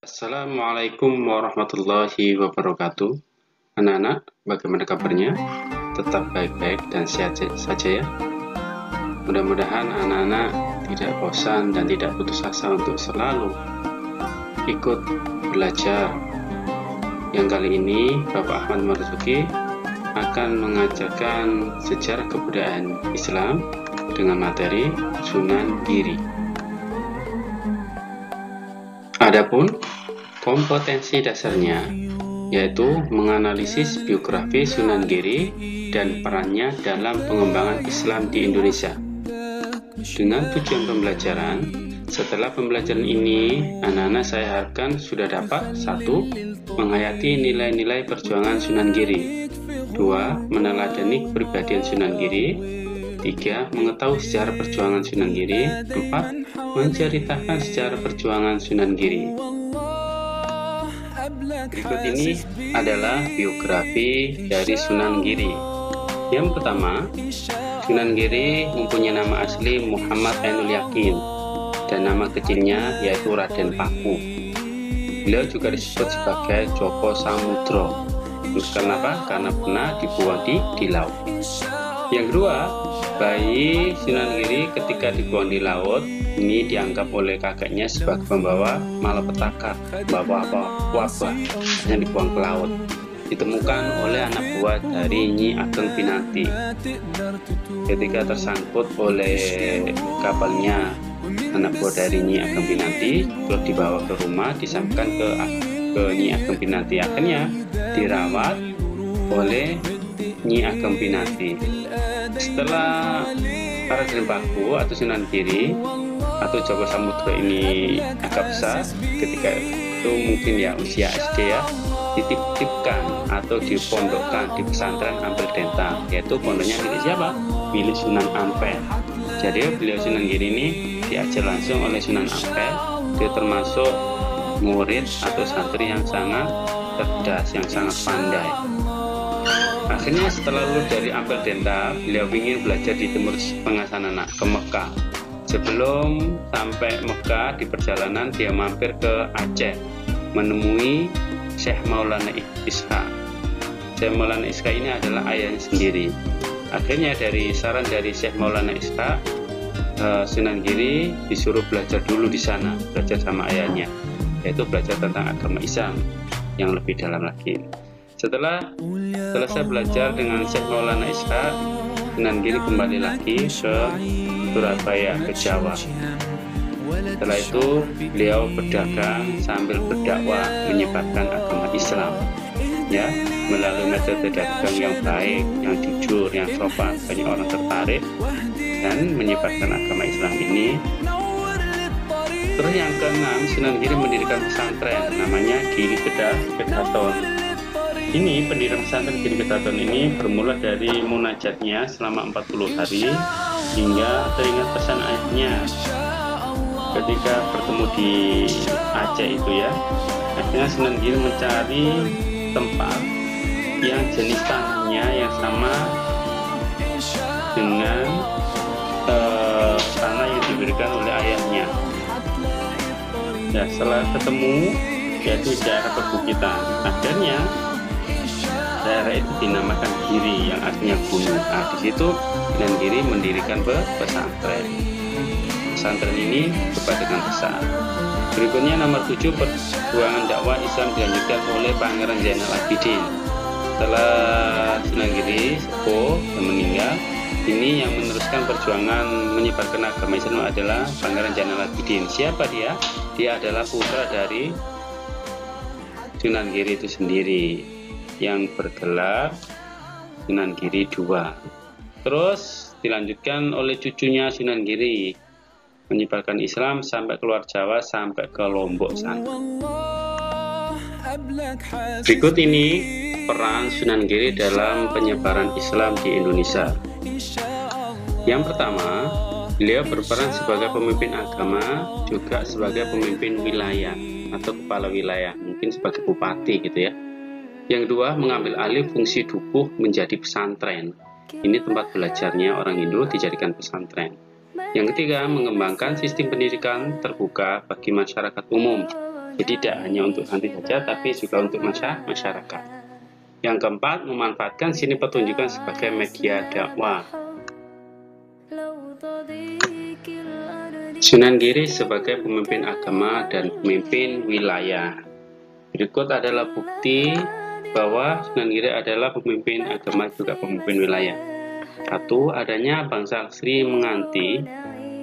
Assalamualaikum warahmatullahi wabarakatuh. Anak-anak, bagaimana kabarnya? Tetap baik-baik dan sehat saja ya. Mudah-mudahan anak-anak tidak bosan dan tidak putus asa untuk selalu ikut belajar. Yang kali ini Bapak Ahmad Marzuki akan mengajarkan sejarah kebudayaan Islam dengan materi Sunan Giri. Adapun kompetensi dasarnya yaitu menganalisis biografi Sunan Giri dan perannya dalam pengembangan Islam di Indonesia. Dengan tujuan pembelajaran, setelah pembelajaran ini, anak-anak saya harapkan sudah dapat 1. Menghayati nilai-nilai perjuangan Sunan Giri, 2. Meneladani kepribadian Sunan Giri, 3. Mengetahui sejarah perjuangan Sunan Giri, 4. Menceritakan sejarah perjuangan Sunan Giri. Berikut ini adalah biografi dari Sunan Giri. Yang pertama, Sunan Giri mempunyai nama asli Muhammad Ainul Yakin dan nama kecilnya yaitu Raden Paku. Beliau juga disebut sebagai Joko Samudro. Kenapa? Karena pernah dibuang di laut. Yang kedua, bayi Sunan Giri ketika dibuang di laut ini dianggap oleh kakeknya sebagai pembawa malapetaka, membawa wabah yang dibuang ke laut. Ditemukan oleh anak buah dari Nyi Ageng Pinanti. Ketika tersangkut oleh kapalnya anak buah dari Nyi Ageng Pinanti, terus dibawa ke rumah, disampaikan ke Nyi Ageng Pinanti. Akhirnya dirawat oleh Nyi Ageng Pinanti. Setelah Raden Paku atau Sunan Giri atau Joko Samudro ini agak besar, ketika itu mungkin ya usia SD ya, dititipkan atau dipondokkan di pesantren Ampel Denta, yaitu pondoknya milik siapa? Milik Sunan Ampel. Jadi beliau Sunan Giri ini diajar langsung oleh Sunan Ampel. Dia termasuk murid atau santri yang sangat cerdas, yang sangat pandai. Akhirnya setelah lulus dari Ampel Denta, beliau ingin belajar di Timur Tengah sana ke Mekah. Sebelum sampai Mekah, di perjalanan dia mampir ke Aceh menemui Syekh Maulana Ishaq. Syekh Maulana Ishaq ini adalah ayahnya sendiri. Akhirnya dari saran dari Syekh Maulana Ishaq, Sunan Giri disuruh belajar dulu di sana, belajar sama ayahnya, yaitu belajar tentang agama Islam yang lebih dalam lagi. Setelah selesai belajar dengan Syekh Maulana Ishaq, Sunan Giri kembali lagi ke Surabaya, ke Jawa. Setelah itu beliau berdagang sambil berdakwah menyebarkan agama Islam, ya, melalui metode dagang yang baik, yang jujur, yang sopan. Banyak orang tertarik dan menyebarkan agama Islam ini. Terus yang keenam, Sunan Giri mendirikan pesantren namanya Giri Kedaton. Ini pendirian pesantren Giri Kedaton ini bermula dari munajatnya selama 40 hari hingga teringat pesan ayahnya ketika bertemu di Aceh itu ya. Akhirnya Sunan Giri mencari tempat yang jenis tanahnya yang sama dengan tanah yang diberikan oleh ayahnya. Ya, setelah ketemu yaitu daerah perbukitan. Akhirnya daerah itu dinamakan Giri yang artinya gunung. Nah, di situ Sunan Giri mendirikan pesantren. Pesantren ini berubah dengan besar. Berikutnya nomor 7, perjuangan dakwah Islam dilanjutkan oleh Pangeran Zainal Abidin. Setelah Sunan Giri sepuh dan meninggal, ini yang meneruskan perjuangan menyebarkan agama Islam adalah Pangeran Zainal Abidin. Siapa dia? Dia adalah putra dari Sunan Giri itu sendiri yang bergelar Sunan Giri II. Terus dilanjutkan oleh cucunya Sunan Giri menyebarkan Islam sampai keluar Jawa, sampai ke Lombok sana. Berikut ini peran Sunan Giri dalam penyebaran Islam di Indonesia. Yang pertama, beliau berperan sebagai pemimpin agama, juga sebagai pemimpin wilayah atau kepala wilayah, mungkin sebagai bupati gitu ya. Yang kedua, mengambil alih fungsi dukuh menjadi pesantren. Ini tempat belajarnya orang Hindu dijadikan pesantren. Yang ketiga, mengembangkan sistem pendidikan terbuka bagi masyarakat umum. Jadi tidak hanya untuk santri saja, tapi juga untuk masyarakat. Yang keempat, memanfaatkan seni pertunjukan sebagai media dakwah. Sunan Giri sebagai pemimpin agama dan pemimpin wilayah. Berikut adalah bukti bahwa Sunan Giri adalah pemimpin agama juga pemimpin wilayah. Satu, adanya Bangsal Sri Menganti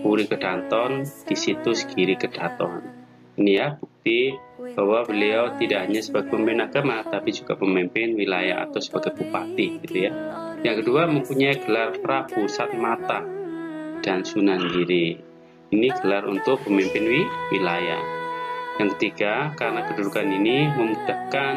Puri Kedanton di situs Giri Kedaton. Ini ya bukti bahwa beliau tidak hanya sebagai pemimpin agama, tapi juga pemimpin wilayah atau sebagai bupati, gitu ya. Yang kedua, mempunyai gelar Prabu Satmata dan Sunan Giri. Ini gelar untuk pemimpin wilayah. Yang ketiga, karena kedudukan ini memudahkan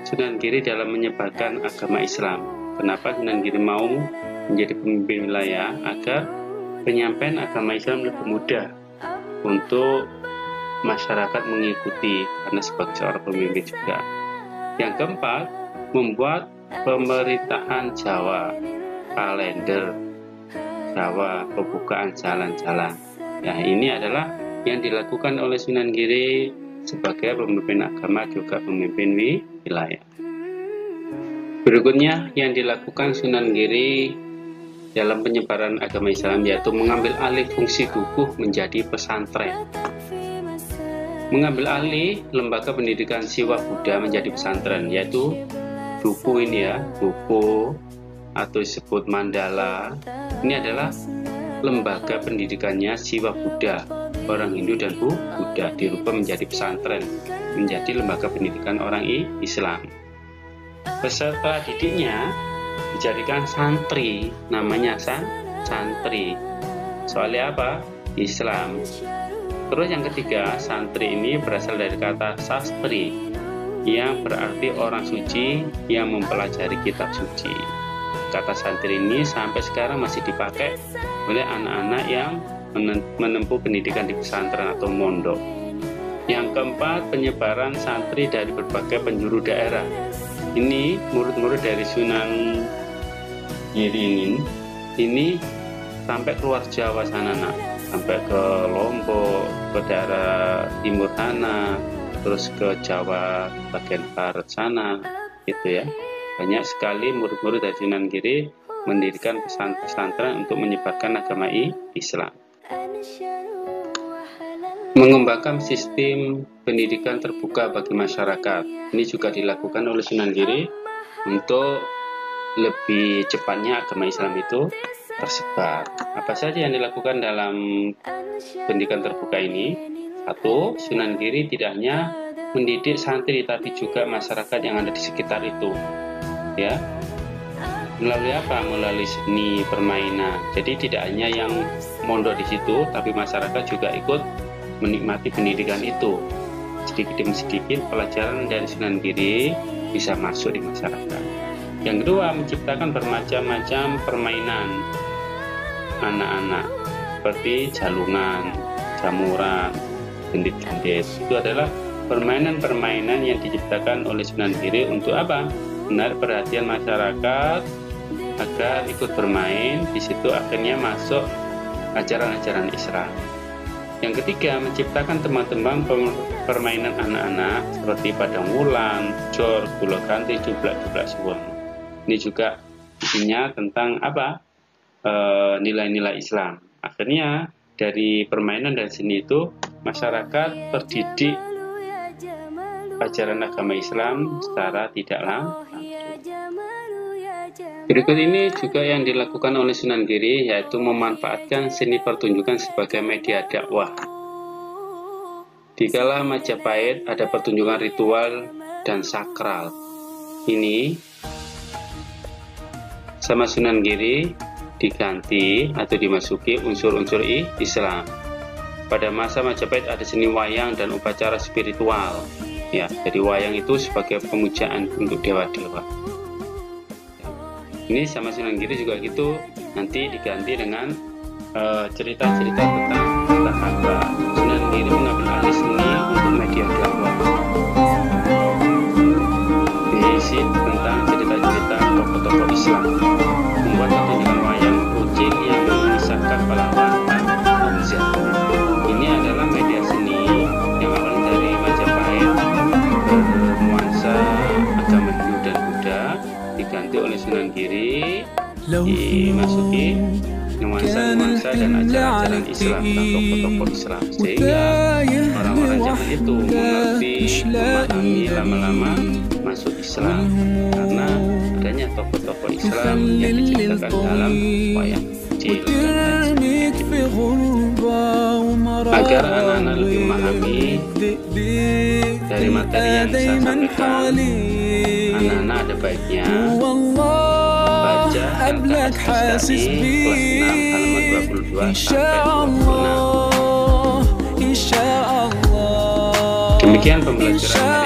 Sunan Giri dalam menyebarkan agama Islam. Kenapa Sunan Giri mau menjadi pemimpin wilayah? Agar penyampaian agama Islam lebih mudah untuk masyarakat mengikuti, karena sebagai seorang pemimpin juga. Yang keempat, membuat pemerintahan Jawa, kalender Jawa, pembukaan jalan-jalan. Ya, ini adalah yang dilakukan oleh Sunan Giri sebagai pemimpin agama juga pemimpin wilayah. Berikutnya yang dilakukan Sunan Giri dalam penyebaran agama Islam yaitu mengambil alih fungsi dukuh menjadi pesantren. Mengambil alih lembaga pendidikan Siwa Buddha menjadi pesantren, yaitu dukuh ini ya, dukuh atau disebut mandala. Ini adalah lembaga pendidikannya Siwa Buddha, orang Hindu dan Buddha, dirubah menjadi pesantren, menjadi lembaga pendidikan orang Islam. Peserta didiknya dijadikan santri, namanya santri. Soalnya apa? Islam. Terus yang ketiga, santri ini berasal dari kata sastri, yang berarti orang suci yang mempelajari kitab suci. Kata santri ini sampai sekarang masih dipakai oleh anak-anak yang menempuh pendidikan di pesantren atau mondok. Yang keempat, penyebaran santri dari berbagai penjuru daerah. Ini murid-murid dari Sunan Giri ini sampai keluar Jawa sana, sampai ke Lombok, ke daerah timur sana, terus ke Jawa bagian barat sana, gitu ya. Banyak sekali murid-murid dari Sunan Giri mendirikan pesantren untuk menyebarkan agama Islam. Mengembangkan sistem pendidikan terbuka bagi masyarakat. Ini juga dilakukan oleh Sunan Giri untuk lebih cepatnya agama Islam itu tersebar. Apa saja yang dilakukan dalam pendidikan terbuka ini? Satu, Sunan Giri tidak hanya mendidik santri tapi juga masyarakat yang ada di sekitar itu. Ya. Melalui apa? Melalui seni permainan. Jadi tidak hanya yang mondok di situ, tapi masyarakat juga ikut menikmati pendidikan itu. Sedikit demi sedikit pelajaran dari Sunan Giri bisa masuk di masyarakat. Yang kedua, menciptakan bermacam-macam permainan anak-anak seperti jalungan, jamuran, gendit-gendit. Itu adalah permainan-permainan yang diciptakan oleh Sunan Giri untuk apa? Menarik perhatian masyarakat agar ikut bermain. Di situ akhirnya masuk ajaran-ajaran Islam. Yang ketiga, menciptakan tembang-tembang permainan anak-anak seperti padang wulan, jor, gula kanti, jublak-jublak suwon. Ini juga isinya tentang apa? Nilai-nilai Islam. Akhirnya dari permainan dan seni itu masyarakat terdidik ajaran agama Islam secara tidak langsung. Berikut ini juga yang dilakukan oleh Sunan Giri, yaitu memanfaatkan seni pertunjukan sebagai media dakwah. Di kala Majapahit ada pertunjukan ritual dan sakral. Ini sama Sunan Giri diganti atau dimasuki unsur-unsur Islam. Pada masa Majapahit ada seni wayang dan upacara spiritual. Ya, jadi wayang itu sebagai pemujaan untuk dewa-dewa. Ini sama Sunan Giri juga gitu, nanti diganti dengan cerita-cerita tentang sahabat. Sunan Giri mengambil alih seni untuk media dakwah. Diisi tentang cerita-cerita tokoh-tokoh Islam. Membuat pertunjukan wayang kucing yang mengisahkan pahlawan Hamzah. Ini adalah media seni yang awalnya dari Majapahit dimasuki nuansa-nuansa dan ajaran-ajaran Islam dan tokoh-tokoh Islam, sehingga orang-orang zaman itu mengerti, memahami, lama-lama masuk Islam karena adanya tokoh-tokoh Islam yang diceritakan dalam wayang kecil dan lain sebagainya. Agar anak-anak lebih memahami dari materi yang saya sampaikan, anak-anak ada baiknya baca LKS tadi kelas 6 halaman 22 sampai 26. Demikian pembelajaran hari